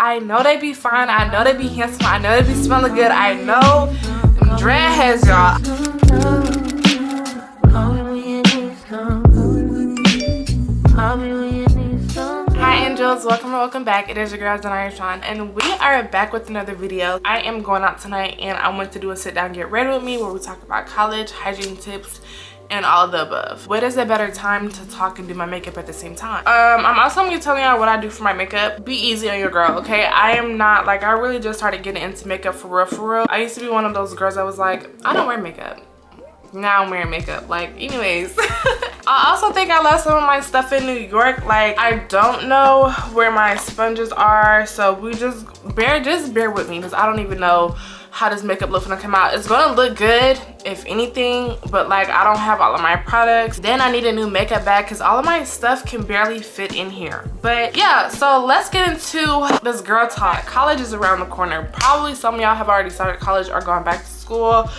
I know they be fine. I know they be handsome. I know they be smelling good. I know them dreadheads, y'all. Hi angels, welcome back. It is your girl Sean, and we are back with another video. I am going out tonight and I want to do a sit down get ready with me where we talk about college, hygiene tips, and all of the above. What is a better time to talk and do my makeup at the same time? I'm also gonna be telling y'all what I do for my makeup. Be easy on your girl, okay? I am not, like, I really just started getting into makeup for real. I used to be one of those girls that was like, I don't wear makeup. Now I'm wearing makeup. Like, anyways. I also think I left some of my stuff in New York. Like, I don't know where my sponges are, so we just bear with me, because I don't even know how does makeup look when I come out. It's gonna look good if anything, but like, I don't have all of my products. Then I need a new makeup bag because all of my stuff can barely fit in here. But yeah, so let's get into this girl talk. College is around the corner. Probably some of y'all have already started college or gone back to school,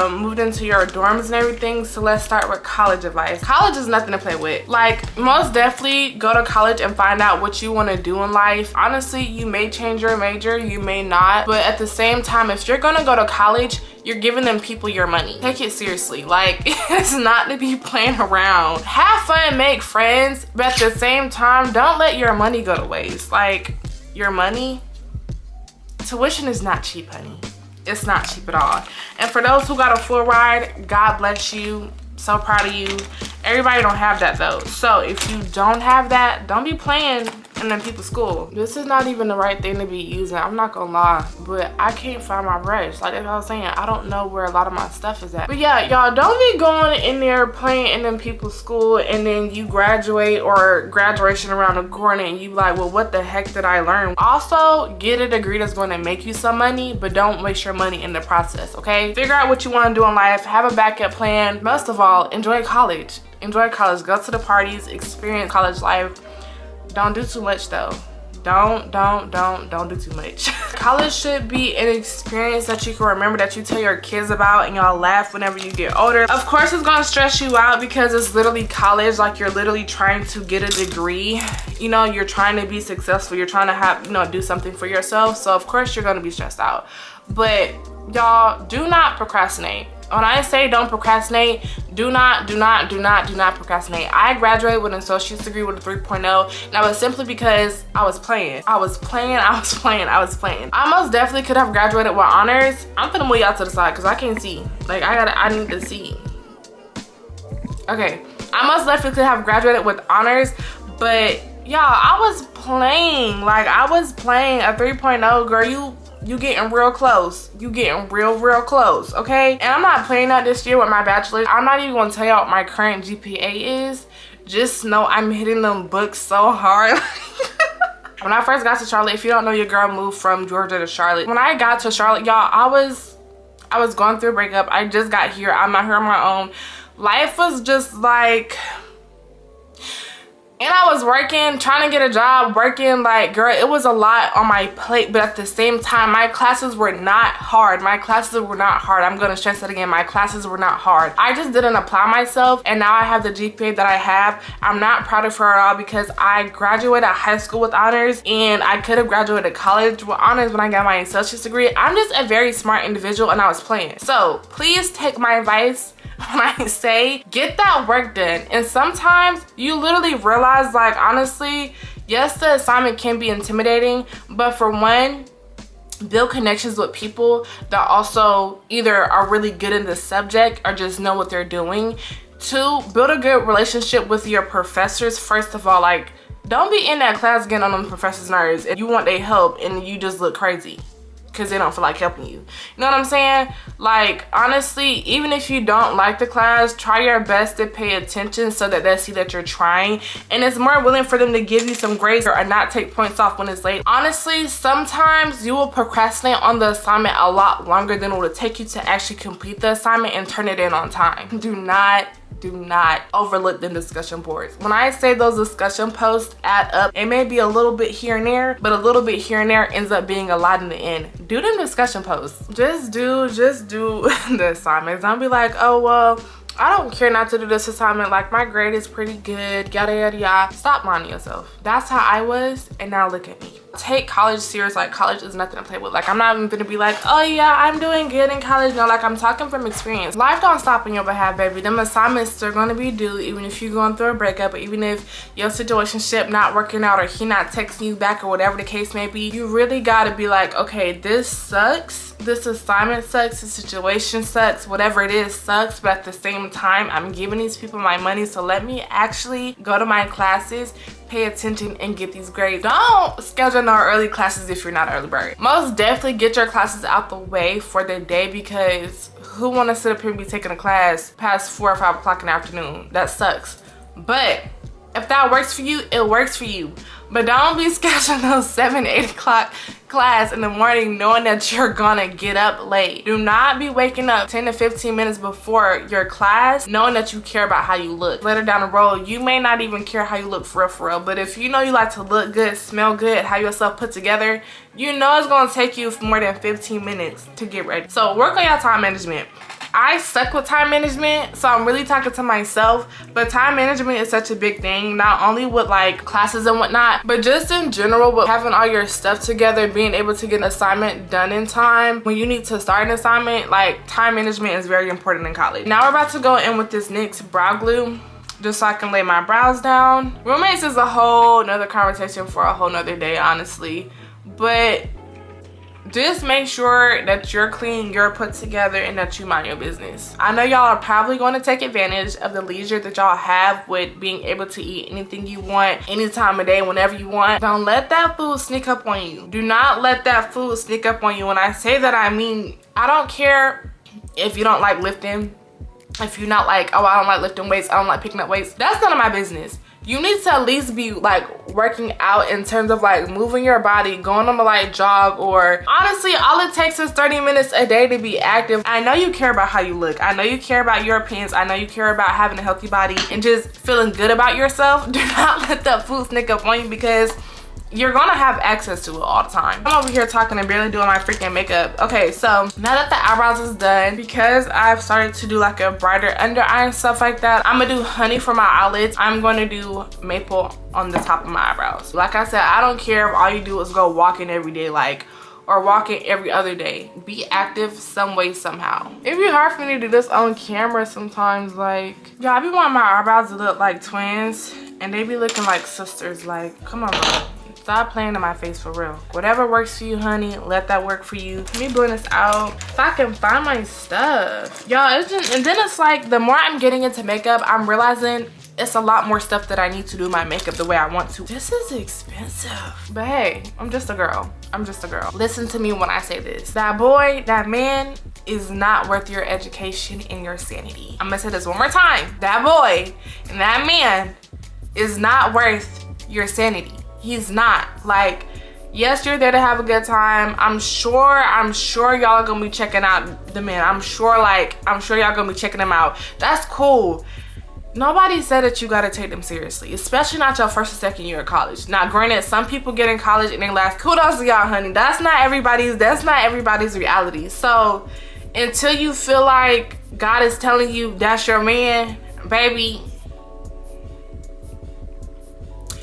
moved into your dorms and everything. So let's start with college advice. College is nothing to play with. Like, most definitely go to college and find out what you want to do in life. Honestly, you may change your major, you may not, but at the same time, if you're gonna go to college, you're giving them people your money. Take it seriously. Like, it's not to be playing around. Have fun, make friends, but at the same time, don't let your money go to waste. Like, your money, tuition is not cheap, honey. It's not cheap at all. And for those who got a full ride, God bless you. So proud of you. Everybody don't have that though. So if you don't have that, don't be playing in them people's school. This is not even the right thing to be using. I'm not gonna lie, but I can't find my brush. Like, that's what I was saying. I don't know where a lot of my stuff is at. But yeah, y'all, don't be going in there playing in them people's school and then you graduate or graduation around the corner and you like, well, what the heck did I learn? Also, get a degree that's going to make you some money, but don't waste your money in the process, okay? Figure out what you want to do in life. Have a backup plan. Most of all, enjoy college. Enjoy college. Go to the parties. Experience college life. Don't do too much though. Don't do too much. College should be an experience that you can remember, that you tell your kids about and y'all laugh whenever you get older. Of course, it's gonna stress you out because it's literally college. Like, you're literally trying to get a degree. You know, you're trying to be successful. You're trying to have, you know, do something for yourself. So of course you're gonna be stressed out. But y'all, do not procrastinate. When I say don't procrastinate, do not procrastinate. I graduated with an associate's degree with a 3.0, and that was simply because I was playing. I most definitely could have graduated with honors. I'm gonna move y'all to the side because I can't see. Like, I need to see. Okay, I most definitely could have graduated with honors, but y'all, I was playing. Like, I was playing a 3.0, girl. You getting real close. You getting real close, okay? And I'm not playing that this year with my bachelor's. I'm not even gonna tell y'all what my current GPA is. Just know I'm hitting them books so hard. When I first got to Charlotte, if you don't know, your girl moved from Georgia to Charlotte. When I got to Charlotte, y'all, I was going through a breakup. I just got here. I'm out here on my own. Life was just like, and I was working, trying to get a job, working, like, girl, it was a lot on my plate, but at the same time, my classes were not hard. I'm gonna stress that again. My classes were not hard. I just didn't apply myself, and now I have the GPA that I have. I'm not proud of her at all because I graduated high school with honors, and I could have graduated college with honors when I got my associate's degree. I'm just a very smart individual, and I was playing. So please take my advice when I say get that work done. And sometimes you literally realize, like, honestly, yes, the assignment can be intimidating, but for one, build connections with people that also either are really good in the subject or just know what they're doing. Two, build a good relationship with your professors. First of all, like, don't be in that class getting on them professors' nerves and you want their help and you just look crazy because they don't feel like helping you. You know what I'm saying? Like, honestly, even if you don't like the class, try your best to pay attention so that they see that you're trying, and it's more willing for them to give you some grace or not take points off when it's late. Honestly, sometimes you will procrastinate on the assignment a lot longer than it will take you to actually complete the assignment and turn it in on time. Do not overlook the discussion boards. When I say those discussion posts add up, it may be a little bit here and there, but a little bit here and there ends up being a lot in the end. Do them discussion posts. Just do the assignments. Don't be like, oh, well, I don't care not to do this assignment. Like, my grade is pretty good, yada, yada, yada. Stop lying to yourself. That's how I was, and now look at me. take college serious. Like, college is nothing to play with. Like, I'm not even gonna be like, oh yeah, I'm doing good in college. No, like, I'm talking from experience. Life don't stop on your behalf, baby. Them assignments are gonna be due, even if you're going through a breakup, or even if your situationship not working out, or he not texting you back, or whatever the case may be. You really gotta be like, okay, this sucks. This assignment sucks. This situation sucks. Whatever it is sucks. But at the same time, I'm giving these people my money, so let me actually go to my classes, pay attention, and get these grades. Don't schedule no early classes if you're not an early bird. Most definitely get your classes out the way for the day, because who want to sit up here and be taking a class past 4 or 5 o'clock in the afternoon? That sucks. But if that works for you, it works for you. But don't be scheduling those 7, 8 o'clock class in the morning knowing that you're gonna get up late. Do not be waking up 10 to 15 minutes before your class knowing that you care about how you look. Later down the road, you may not even care how you look for real. But if you know you like to look good, smell good, have yourself put together, you know it's gonna take you more than 15 minutes to get ready. So work on your time management. I suck with time management, so I'm really talking to myself, but time management is such a big thing, not only with like classes and whatnot, but just in general with having all your stuff together, being able to get an assignment done in time. When you need to start an assignment, like, time management is very important in college. Now we're about to go in with this NYX brow glue, just so I can lay my brows down. Roommates is a whole nother conversation for a whole nother day, honestly, but just make sure that you're clean, you're put together, and that you mind your business. I know y'all are probably going to take advantage of the leisure that y'all have with being able to eat anything you want, any time of day, whenever you want. Don't let that food sneak up on you. Do not let that food sneak up on you. When I say that, I mean, I don't care if you don't like lifting. If you're not like, oh, I don't like lifting weights, I don't like picking up weights. That's none of my business. You need to at least be like working out in terms of like moving your body, going on a light jog, or honestly, all it takes is 30 minutes a day to be active. I know you care about how you look. I know you care about your appearance. I know you care about having a healthy body and just feeling good about yourself. Do not let that food sneak up on you, because you're gonna have access to it all the time. I'm over here talking and barely doing my freaking makeup. Okay, so now that the eyebrows is done, because I've started to do like a brighter under eye and stuff like that, I'm gonna do honey for my eyelids. I'm gonna do maple on the top of my eyebrows. Like I said, I don't care if all you do is go walking every day, like, or walking every other day. Be active some way, somehow. It'd be hard for me to do this on camera sometimes. Like, yeah, I be wanting my eyebrows to look like twins, and they be looking like sisters. Like, come on, bro. Stop playing in my face for real. Whatever works for you, honey, let that work for you. Let me blend this out if I can find my stuff. Y'all, it's just, and then it's like, the more I'm getting into makeup, I'm realizing it's a lot more stuff that I need to do my makeup the way I want to. This is expensive. But hey, I'm just a girl. I'm just a girl. Listen to me when I say this. That boy, that man is not worth your education and your sanity. I'm gonna say this one more time. That boy and that man is not worth your sanity. He's not. Like, yes, you're there to have a good time. I'm sure y'all are gonna be checking out the man. I'm sure y'all gonna be checking him out. That's cool. Nobody said that you gotta take them seriously, especially not your first or second year of college. Now, granted, some people get in college and they last. Kudos to y'all, honey. That's not everybody's reality. So until you feel like God is telling you that's your man, baby,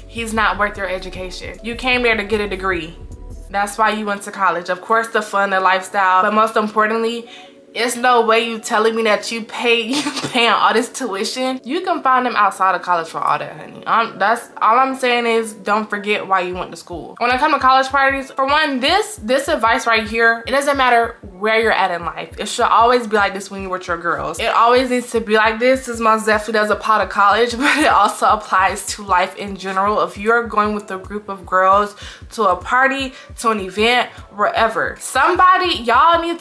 he's not worth your education. You came there to get a degree. That's why you went to college. Of course, the fun, the lifestyle, but most importantly, it's no way you telling me that you paying all this tuition. You can find them outside of college for all that, honey. That's all I'm saying is, don't forget why you went to school. When it comes to college parties, for one, this advice right here, it doesn't matter where you're at in life. It should always be like this when you're with your girls. It always needs to be like this. This most definitely does apply to college, but it also applies to life in general. If you're going with a group of girls to a party, to an event, wherever, y'all need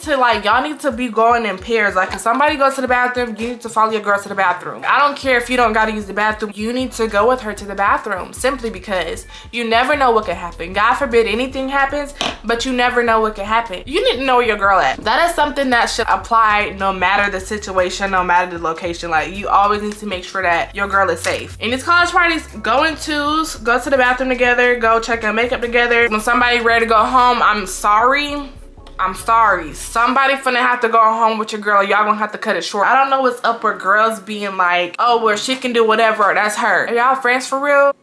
to be going in pairs. Like, if somebody goes to the bathroom, you need to follow your girl to the bathroom. I don't care if you don't gotta use the bathroom. You need to go with her to the bathroom, simply because you never know what could happen. God forbid anything happens, but you never know what could happen. You need to know where your girl at. That is something that should apply no matter the situation, no matter the location. Like, you always need to make sure that your girl is safe. In these college parties, go in twos, go to the bathroom together, go check out makeup together. When somebody ready to go home, I'm sorry. Somebody finna have to go home with your girl. Y'all gonna have to cut it short. I don't know what's up with girls being like, oh, well, she can do whatever, that's her. Are y'all friends for real?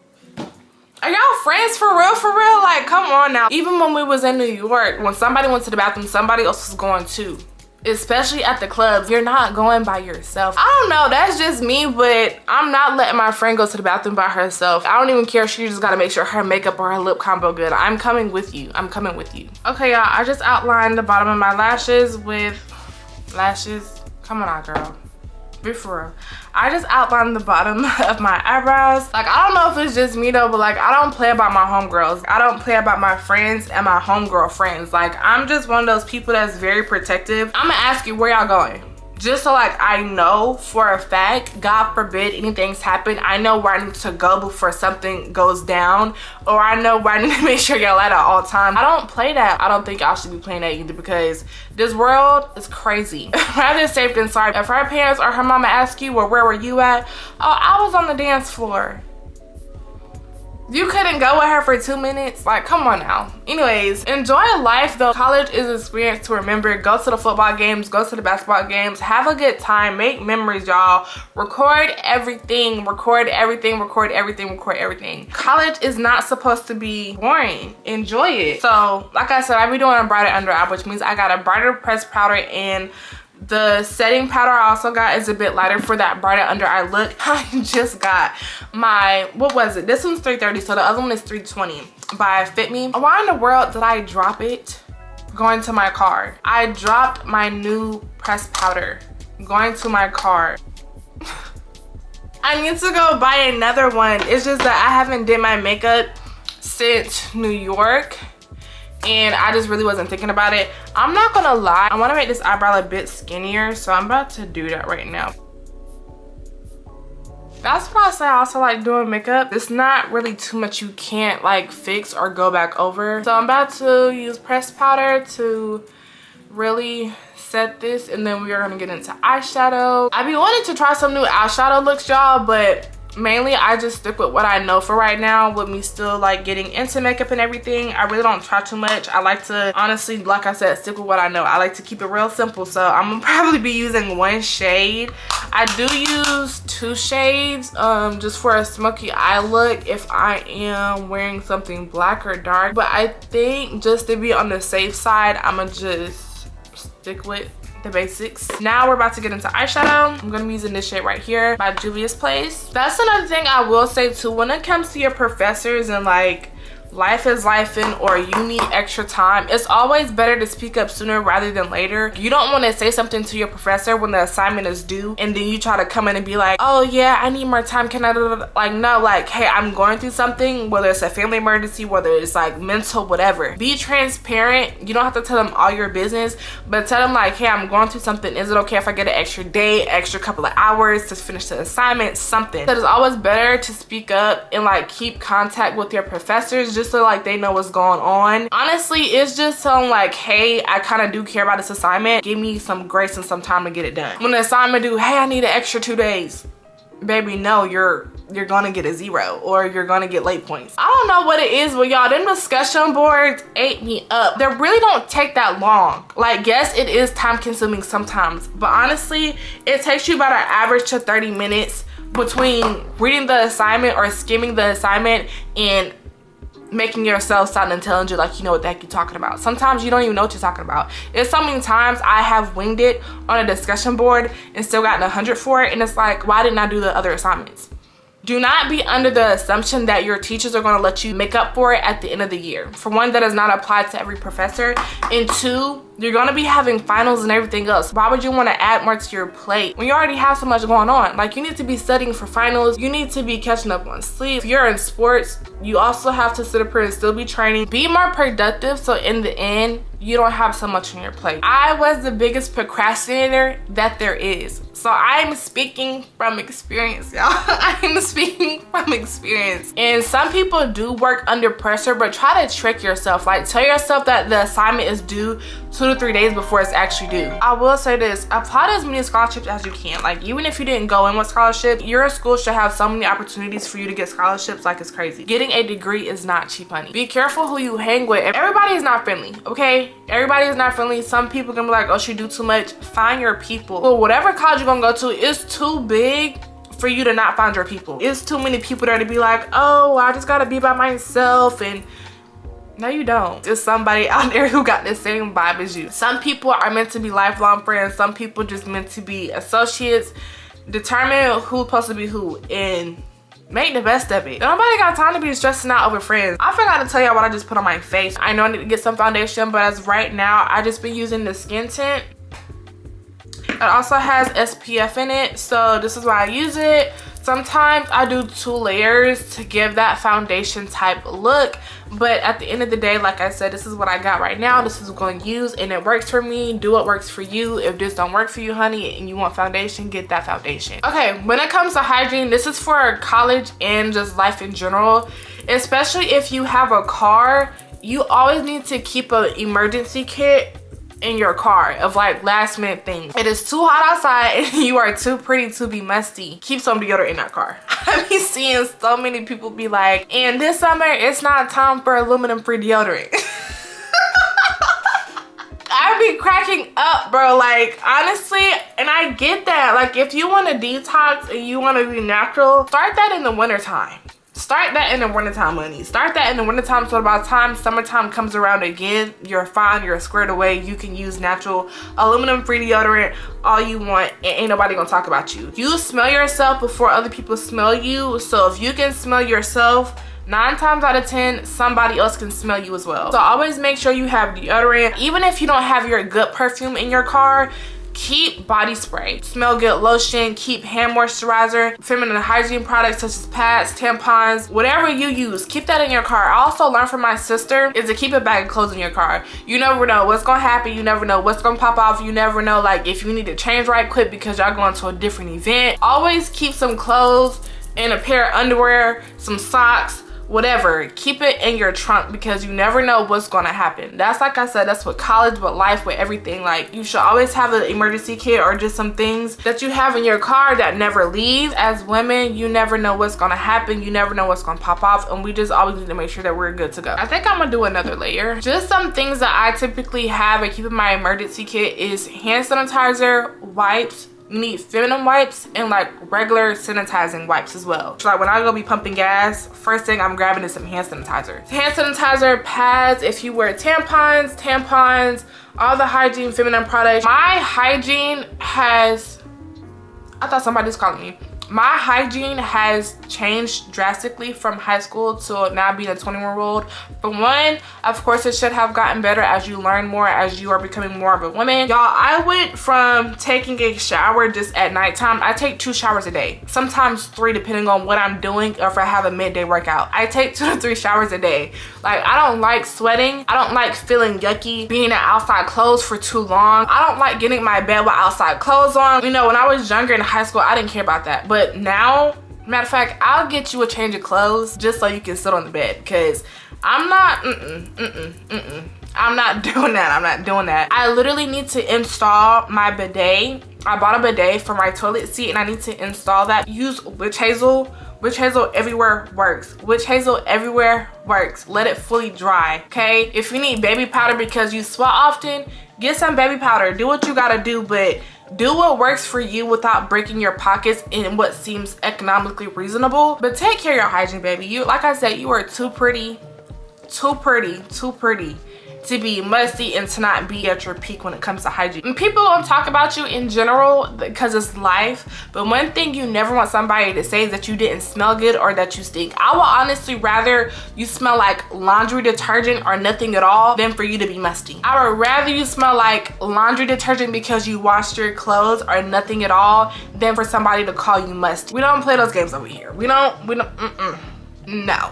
Are y'all friends for real, for real? Like, come on now. Even when we was in New York, when somebody went to the bathroom, somebody else was going too. Especially at the clubs, you're not going by yourself. I don't know, that's just me, but I'm not letting my friend go to the bathroom by herself. I don't even care if she just gotta make sure her makeup or her lip combo good. I'm coming with you. I'm coming with you. Okay, y'all, I just outlined the bottom of my lashes with lashes. Come on out, girl. Be for real. I just outlined the bottom of my eyebrows. Like, I don't know if it's just me though, but like, I don't play about my homegirls. I don't play about my friends and my homegirl friends. Like, I'm just one of those people that's very protective. I'm gonna ask you, where y'all going? Just so like I know for a fact, God forbid anything's happen, I know where I need to go before something goes down, or I know where I need to make sure y'all at all times. I don't play that. I don't think y'all should be playing that either, because this world is crazy. Rather safe than sorry. If her parents or her mama ask you, well, where were you at? Oh, I was on the dance floor. You couldn't go with her for 2 minutes? Like, come on now. Anyways, enjoy life though. College is an experience to remember. Go to the football games, go to the basketball games, have a good time, make memories, y'all. Record everything, record everything, record everything, record everything. College is not supposed to be boring. Enjoy it. So, like I said, I be doing a brighter under eye, which means I got a brighter pressed powder, and the setting powder I also got is a bit lighter for that brighter under eye look. I just got my, what was it? This one's $3.30, so the other one is $3.20 by Fit Me. Why in the world did I drop it going to my car? I dropped my new pressed powder going to my car. I need to go buy another one. It's just that I haven't did my makeup since New York, and I just really wasn't thinking about it. I'm not gonna lie, I wanna make this eyebrow a bit skinnier, so I'm about to do that right now. That's what I say I also like doing makeup. It's not really too much you can't like fix or go back over. So I'm about to use pressed powder to really set this, and then we are gonna get into eyeshadow. I be wanting to try some new eyeshadow looks, y'all, but mainly I just stick with what I know for right now, with me still like getting into makeup and everything. I really don't try too much. I like to honestly, like I said, stick with what I know. I like to keep it real simple, so I'm gonna probably be using one shade. I do use 2 shades just for a smoky eye look if I am wearing something black or dark, but I think just to be on the safe side, I'm gonna just stick with the basics. Now we're about to get into eyeshadow. I'm gonna be using this shade right here by Juvia's Place. That's another thing I will say too, when it comes to your professors and like life is lifing or you need extra time, it's always better to speak up sooner rather than later. You don't want to say something to your professor when the assignment is due and then you try to come in and be like, oh yeah, I need more time, can I do? Like, no, like, hey, I'm going through something, whether it's a family emergency, whether it's like mental, whatever. Be transparent. You don't have to tell them all your business, but tell them like, hey, I'm going through something, is it okay if I get an extra day, extra couple of hours to finish the assignment, something. So it's always better to speak up and like keep contact with your professors, just so like they know what's going on. Honestly, it's just telling like, hey, I kind of do care about this assignment, give me some grace and some time to get it done. When the assignment due, hey, I need an extra 2 days, baby, no, you're gonna get a 0 or you're gonna get late points. I don't know what it is, but y'all, them discussion boards ate me up. They really don't take that long. Like, yes, it is time consuming sometimes, but honestly, it takes you about an average to 30 minutes between reading the assignment or skimming the assignment and making yourself sound intelligent, like you know what the heck you're talking about. Sometimes you don't even know what you're talking about. It's so many times I have winged it on a discussion board and still gotten 100 for it, and it's like, why didn't I do the other assignments? Do not be under the assumption that your teachers are going to let you make up for it at the end of the year. For one, that does not apply to every professor, and 2, you're going to be having finals and everything else. Why would you want to add more to your plate when you already have so much going on? Like, you need to be studying for finals, you need to be catching up on sleep. If you're in sports, you also have to sit up here and still be training. Be more productive, so in the end, you don't have so much on your plate. I was the biggest procrastinator that there is. So I'm speaking from experience, y'all. I'm speaking from experience. And some people do work under pressure, but try to trick yourself. Like, tell yourself that the assignment is due 2 to 3 days before it's actually due. I will say this, apply to as many scholarships as you can. Like, even if you didn't go in with scholarship, your school should have so many opportunities for you to get scholarships, like it's crazy. Getting a degree is not cheap, honey. Be careful who you hang with. Everybody is not friendly, okay? Everybody is not friendly. Some people can be like, oh, she do too much. Find your people. Well, whatever college you're gonna go to is too big for you to not find your people. It's too many people there to be like, oh, I just gotta be by myself. And no, you don't. There's somebody out there who got the same vibe as you. Some people are meant to be lifelong friends. Some people just meant to be associates. Determine who's supposed to be who and make the best of it. Nobody got time to be stressing out over friends. I forgot to tell y'all what I just put on my face. I know I need to get some foundation, but as right now, I just been using the skin tint. It also has SPF in it, so this is why I use it. Sometimes I do 2 layers to give that foundation type look, but at the end of the day, like I said, this is what I got right now. This is what I'm going to use, and it works for me. Do what works for you. If this don't work for you, honey, and you want foundation, get that foundation. Okay, when it comes to hygiene, this is for college and just life in general. Especially if you have a car, you always need to keep an emergency kit in your car of like last minute things. It is too hot outside and you are too pretty to be musty. Keep some deodorant in that car. I be seeing so many people be like, and this summer it's not time for aluminum free deodorant. I be cracking up, bro. Like, honestly, and I get that. Like, if you want to detox and you want to be natural, start that in the wintertime. Start that in the wintertime, honey. Start that in the wintertime, so by the time summertime comes around again, you're fine, you're squared away. You can use natural aluminum-free deodorant all you want, and ain't nobody gonna talk about you. You smell yourself before other people smell you, so if you can smell yourself, 9 times out of 10, somebody else can smell you as well. So always make sure you have deodorant. Even if you don't have your good perfume in your car, keep body spray, smell good lotion, keep hand moisturizer, feminine hygiene products such as pads, tampons, whatever you use, keep that in your car. I also learned from my sister is to keep a bag of clothes in your car. You never know what's gonna happen. You never know what's gonna pop off. You never know, like, if you need to change right quick because y'all going to a different event. Always keep some clothes and a pair of underwear, some socks, whatever. Keep it in your trunk because you never know what's gonna happen. That's, like I said, that's with college, but life, with everything. Like, you should always have an emergency kit or just some things that you have in your car that never leave. As women, you never know what's gonna happen. You never know what's gonna pop off, and we just always need to make sure that we're good to go. I think I'm gonna do another layer. Just some things that I typically have and keep in my emergency kit is hand sanitizer, wipes. You need feminine wipes and like regular sanitizing wipes as well. So like when I go be pumping gas, first thing I'm grabbing is some hand sanitizer. Hand sanitizer, pads, if you wear tampons, all the hygiene feminine products. My hygiene has, I thought somebody was calling me. My hygiene has changed drastically from high school to now being a 21-year-old. For one, of course, it should have gotten better as you learn more, as you are becoming more of a woman. Y'all, I went from taking a shower just at nighttime. I take 2 showers a day, sometimes 3 depending on what I'm doing or if I have a midday workout. I take 2 to 3 showers a day. Like, I don't like sweating. I don't like feeling yucky, being in outside clothes for too long. I don't like getting in my bed with outside clothes on. You know, when I was younger in high school, I didn't care about that. But now, matter of fact, I'll get you a change of clothes just so you can sit on the bed, because I'm not, I'm not doing that. I'm not doing that. I literally need to install my bidet. I bought a bidet for my toilet seat and I need to install that. Use witch hazel. Witch hazel everywhere works. Witch hazel everywhere works. Let it fully dry, okay? If you need baby powder because you sweat often, get some baby powder. Do what you gotta do, but do what works for you without breaking your pockets in what seems economically reasonable. But take care of your hygiene, baby. You, like I said, you are too pretty to be musty and to not be at your peak when it comes to hygiene. And people don't talk about you in general because it's life, but one thing you never want somebody to say is that you didn't smell good or that you stink. I will honestly rather you smell like laundry detergent or nothing at all than for you to be musty. I would rather you smell like laundry detergent because you washed your clothes or nothing at all than for somebody to call you musty. We don't play those games over here. We don't, no.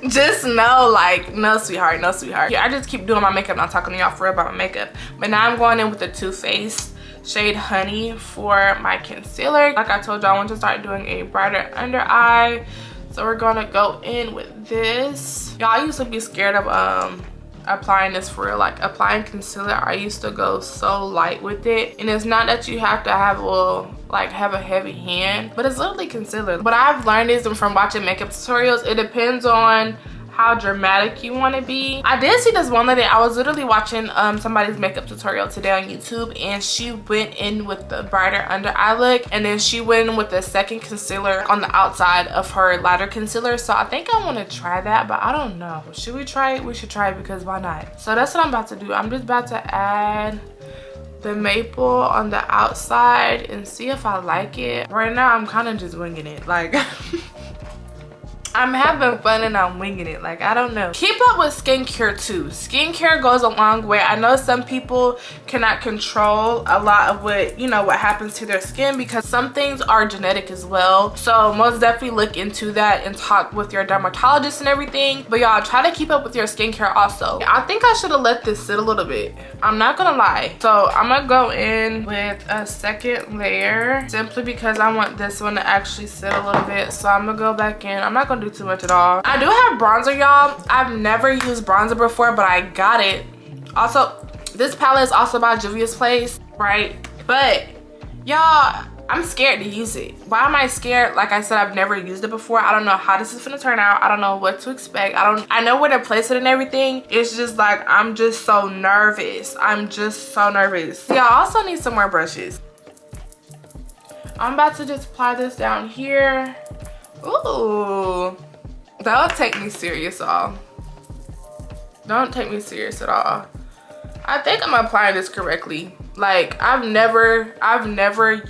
Just no, like, no, sweetheart, no, sweetheart. Yeah, I just keep doing my makeup, not talking to y'all for real about my makeup. But now I'm going in with the Too Faced shade Honey for my concealer. Like I told y'all, I want to start doing a brighter under eye. So we're gonna go in with this. Y'all, I used to be scared of applying this for real. Like, applying concealer, I used to go so light with it. And it's not that you have to have have a heavy hand, but it's literally concealer. What I've learned is from watching makeup tutorials, it depends on how dramatic you want to be. I did see this one lady. I was literally watching somebody's makeup tutorial today on YouTube, and she went in with the brighter under eye look, and then she went in with the second concealer on the outside of her lighter concealer. So I think I want to try that, but I don't know. Should we try it? We should try it, because why not? So that's what I'm about to do. I'm just about to add the maple on the outside and see if I like it. Right now I'm kind of just winging it, like I'm having fun and I'm winging it, like I don't know. Keep up with skincare too. Skincare goes a long way. I know some people cannot control a lot of what, you know, what happens to their skin, because some things are genetic as well. So most definitely look into that and talk with your dermatologist and everything. But y'all, try to keep up with your skincare also. I think I should have let this sit a little bit, I'm not gonna lie. So I'm gonna go in with a second layer, simply because I want this one to actually sit a little bit. So I'm gonna go back in. I'm not gonna do too much at all. I do have bronzer, y'all. I've never used bronzer before, but I got it. Also, this palette is also by Juvia's Place, right? But y'all, I'm scared to use it. Why am I scared? Like I said, I've never used it before. I don't know how this is gonna turn out. I don't know what to expect. I know where to place it and everything. It's just like, I'm just so nervous. I'm just so nervous. Y'all, also need some more brushes. I'm about to just apply this down here. Ooh, that'll take me serious, y'all. Don't take me serious at all. I think I'm applying this correctly. Like, I've never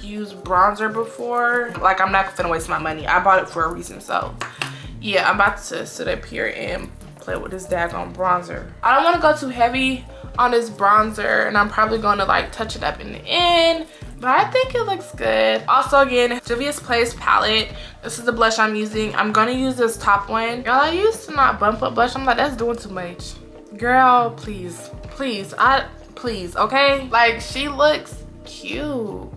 used bronzer before. Like, I'm not gonna waste my money. I bought it for a reason. So yeah, I'm about to sit up here and play with this daggone bronzer. I don't want to go too heavy on this bronzer, and I'm probably gonna like touch it up in the end, but I think it looks good. Also, again, Juvia's Place palette. This is the blush I'm using. I'm gonna use this top one. Y'all, I used to not bump up blush. I'm like, that's doing too much. Girl, please, please, please, okay? Like, she looks cute.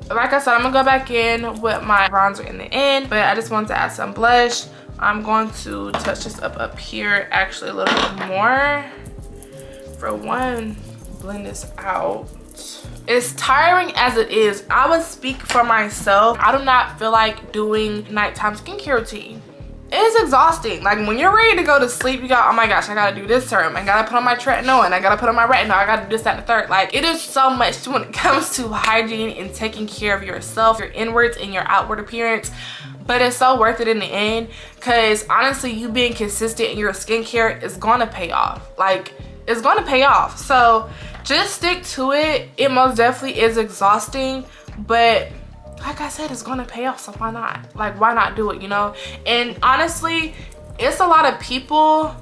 Like I said, I'm gonna go back in with my bronzer in the end, but I just want to add some blush. I'm going to touch this up here, actually a little bit more. For one, blend this out. As tiring as it is, I would speak for myself. I do not feel like doing nighttime skincare routine. It is exhausting. Like, when you're ready to go to sleep, you got, oh my gosh, I gotta do this serum. I gotta put on my tretinoin. And I gotta put on my retinol. I gotta do this, that, and the third. Like, it is so much when it comes to hygiene and taking care of yourself, your inwards and your outward appearance. But it's so worth it in the end, because honestly, you being consistent in your skincare is gonna pay off. Like, it's gonna pay off. So just stick to it. It most definitely is exhausting, but like I said, it's gonna pay off, so why not? Like, why not do it, you know? And honestly, it's a lot of people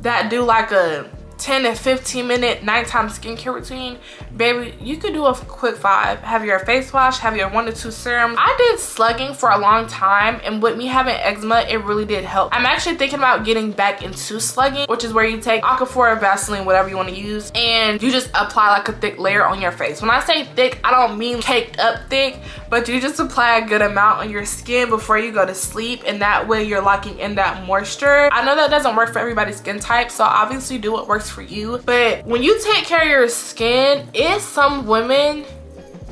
that do like a 10 to 15 minute nighttime skincare routine. Baby, you could do a quick 5. Have your face wash, have your 1 to 2 serums. I did slugging for a long time, and with me having eczema, it really did help. I'm actually thinking about getting back into slugging, which is where you take Aquaphor, Vaseline, whatever you want to use, and you just apply like a thick layer on your face. When I say thick, I don't mean caked up thick, but you just apply a good amount on your skin before you go to sleep, and that way you're locking in that moisture. I know that doesn't work for everybody's skin type, so obviously do what works for you. But when you take care of your skin, it's some women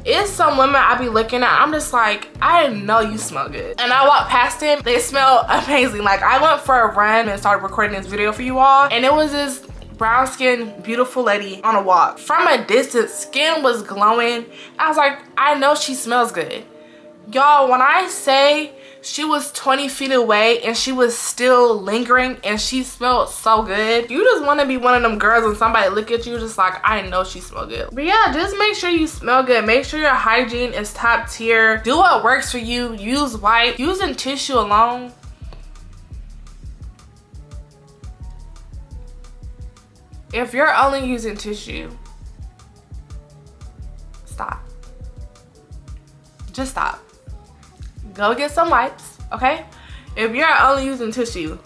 I be looking at, I'm just like, I know you smell good. And I walk past them, they smell amazing. Like, I went for a run and started recording this video for you all, and it was this brown skinned beautiful lady on a walk. From a distance, skin was glowing. I was like, I know she smells good. Y'all, when I say she was 20 feet away and she was still lingering and she smelled so good, you just want to be one of them girls and somebody look at you just like, I know she smelled good. But yeah, just make sure you smell good. Make sure your hygiene is top tier. Do what works for you. Use wipes. Using tissue alone, if you're only using tissue, stop. Just stop. Go get some wipes, okay? If you're only using tissue,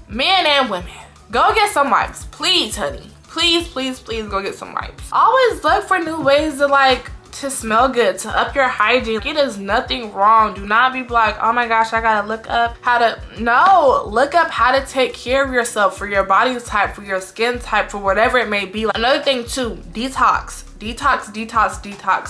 men and women, go get some wipes. Please, honey. Please, please, please go get some wipes. Always look for new ways to smell good, to up your hygiene. It is nothing wrong. Do not be like, oh my gosh, I gotta look up how to, no, look up how to take care of yourself, for your body type, for your skin type, for whatever it may be. Another thing too, detox.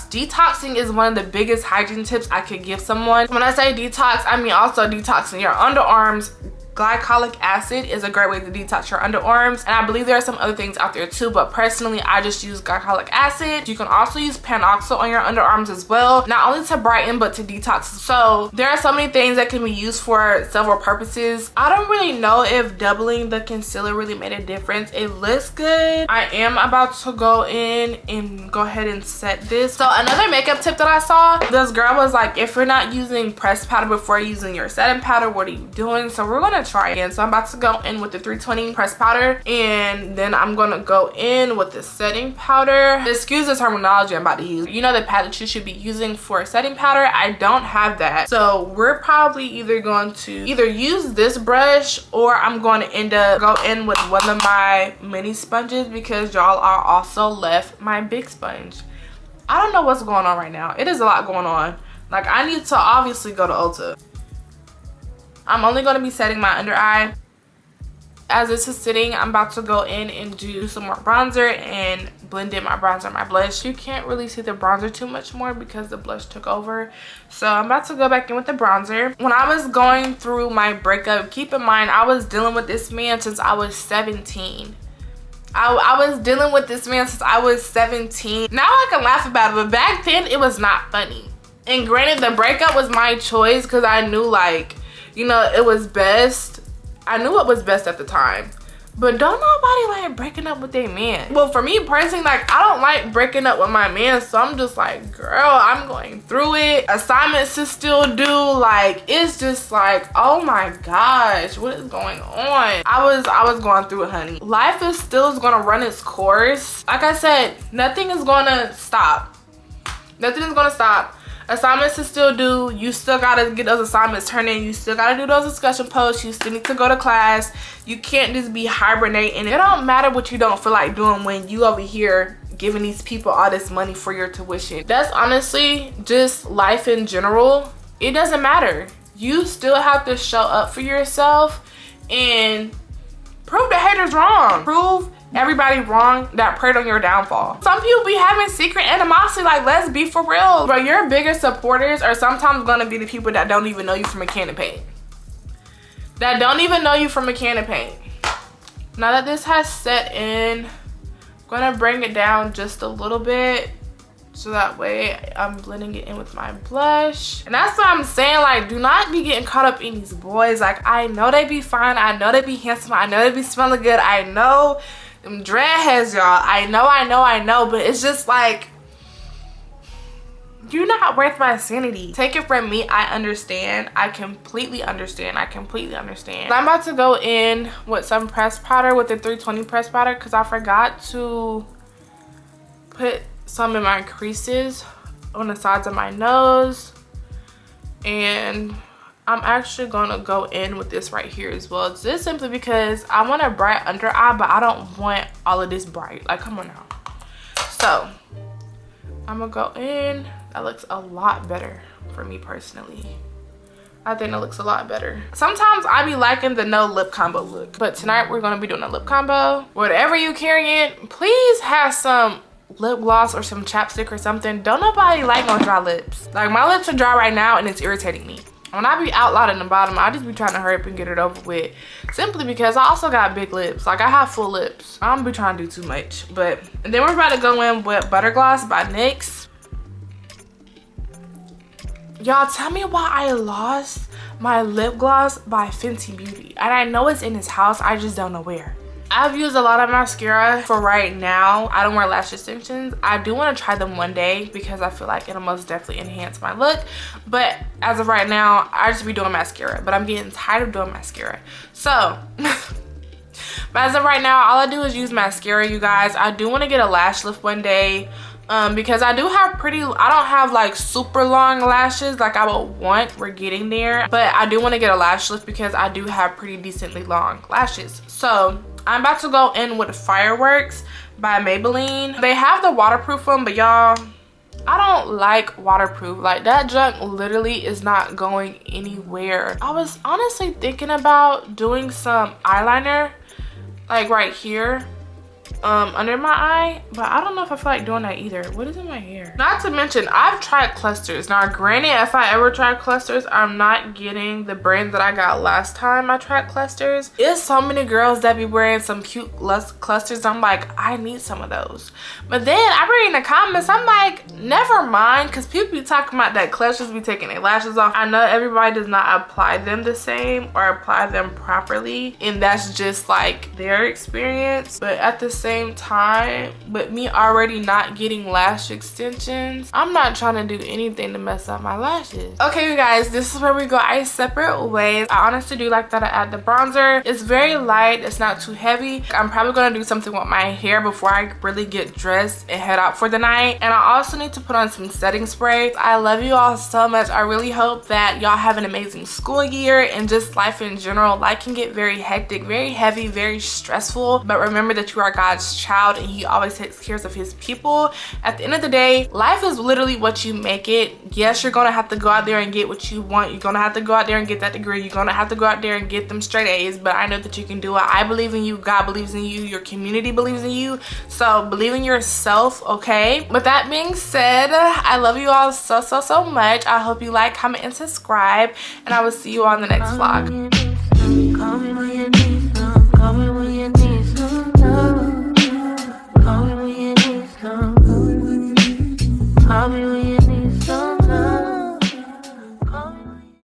Detoxing is one of the biggest hygiene tips I could give someone. When I say detox, I mean also detoxing your underarms, glycolic acid is a great way to detox your underarms, and I believe there are some other things out there too, but personally I just use glycolic acid. You can also use panoxyl on your underarms as well, not only to brighten but to detox. So there are so many things that can be used for several purposes. I don't really know if doubling the concealer really made a difference. It looks good. I am about to go in and go ahead and set this. So another makeup tip that I saw, this girl was like, if you're not using pressed powder before using your setting powder, what are you doing? So we're gonna try again. So I'm about to go in with the 320 pressed powder, and then I'm gonna go in with the setting powder. Excuse the terminology I'm about to use. You know the pad that you should be using for setting powder? I don't have that. So we're probably either going to use this brush, or I'm going to end up go in with one of my mini sponges, because y'all are also left my big sponge. I don't know what's going on right now. It is a lot going on. Like, I need to obviously go to Ulta. I'm only going to be setting my under eye. As this is sitting, I'm about to go in and do some more bronzer and blend in my bronzer and my blush. You can't really see the bronzer too much more because the blush took over. So I'm about to go back in with the bronzer. When I was going through my breakup, keep in mind I was dealing with this man since I was 17. I was dealing with this man since I was 17. Now I can laugh about it, but back then it was not funny. And granted, the breakup was my choice because I knew, like, you know, it was best. I knew it was best at the time. But don't nobody like breaking up with their man. Well, for me personally, like, I don't like breaking up with my man, so I'm just like, girl, I'm going through it. Assignments to still do, like, it's just like, oh my gosh, what is going on? I was going through it, honey. Life is still gonna run its course. Like I said, nothing is gonna stop. Nothing is gonna stop. Assignments to still do. You still gotta get those assignments turned in. You still gotta do those discussion posts. You still need to go to class. You can't just be hibernating. It don't matter what you don't feel like doing when you over here giving these people all this money for your tuition. That's honestly just life in general. It doesn't matter. You still have to show up for yourself and prove the haters wrong. Prove everybody wrong that preyed on your downfall. Some people be having secret animosity, like, let's be for real. But your biggest supporters are sometimes gonna be the people that don't even know you from a can of paint. That don't even know you from a can of paint. Now that this has set in, I'm gonna bring it down just a little bit, so that way I'm blending it in with my blush. And that's what I'm saying, like, do not be getting caught up in these boys. Like, I know they be fine, I know they be handsome, I know they be smelling good, I know them dreadheads, y'all. I know, but it's just like, you're not worth my sanity. Take it from me, I understand. I completely understand. I'm about to go in with some pressed powder, with the 320 pressed powder, because I forgot to put some in my creases on the sides of my nose. And I'm actually gonna go in with this right here as well, just simply because I want a bright under eye, but I don't want all of this bright. Like, come on now. So I'm gonna go in. That looks a lot better for me personally. I think it looks a lot better. Sometimes I be liking the no lip combo look, but tonight we're gonna be doing a lip combo. Whatever you carrying, please have some lip gloss or some chapstick or something. Don't nobody like no dry lips. Like, my lips are dry right now and it's irritating me. When I be out loud in the bottom, I just be trying to hurry up and get it over with, simply because I also got big lips. Like, I have full lips. I don't be trying to do too much. And then we're about to go in with Butter Gloss by NYX. Y'all, tell me why I lost my lip gloss by Fenty Beauty. And I know it's in his house, I just don't know where. I've used a lot of mascara for right now. I don't wear lash extensions. I do want to try them one day because I feel like it'll most definitely enhance my look. But as of right now, I just be doing mascara. But I'm getting tired of doing mascara. So, but as of right now, all I do is use mascara, you guys. I do want to get a lash lift one day. Because I do have I don't have like super long lashes like I would want. We're getting there. But I do want to get a lash lift because I do have pretty decently long lashes. So I'm about to go in with Fireworks by Maybelline. They have the waterproof one, but y'all, I don't like waterproof. Like, that junk literally is not going anywhere. I was honestly thinking about doing some eyeliner, like right here. under my eye, but I don't know if I feel like doing that either. What is in my hair? Not to mention, I've tried clusters. Now granted, if I ever try clusters, I'm not getting the brand that I got last time I tried clusters. There's so many girls that be wearing some cute clusters. I'm like, I need some of those. But then I read in the comments, I'm like, never mind, because people be talking about that clusters be taking their lashes off. I know everybody does not apply them the same or apply them properly, and that's just like their experience. But at the same time, with me already not getting lash extensions, I'm not trying to do anything to mess up my lashes. Okay, you guys, this is where we go our separate ways. I honestly do like that I add the bronzer. It's very light, it's not too heavy. I'm probably gonna do something with my hair before I really get dressed and head out for the night. And I also need to put on some setting spray. I love you all so much. I really hope that y'all have an amazing school year and just life in general. Life can get very hectic, very heavy, very stressful, but remember that you are God's child and he always takes care of his people. At the end of the day, life is literally what you make it. Yes, you're gonna have to go out there and get what you want. You're gonna have to go out there and get that degree. You're gonna have to go out there and get them straight A's, but I know that you can do it. I believe in you, God believes in you, your community believes in you, so believe in yourself, okay? With that being said, I love you all so much. I hope you like, comment, and subscribe, and I will see you on the next vlog. Call me when you need some. Call me when you need some love. Call me when you need some. Call me when you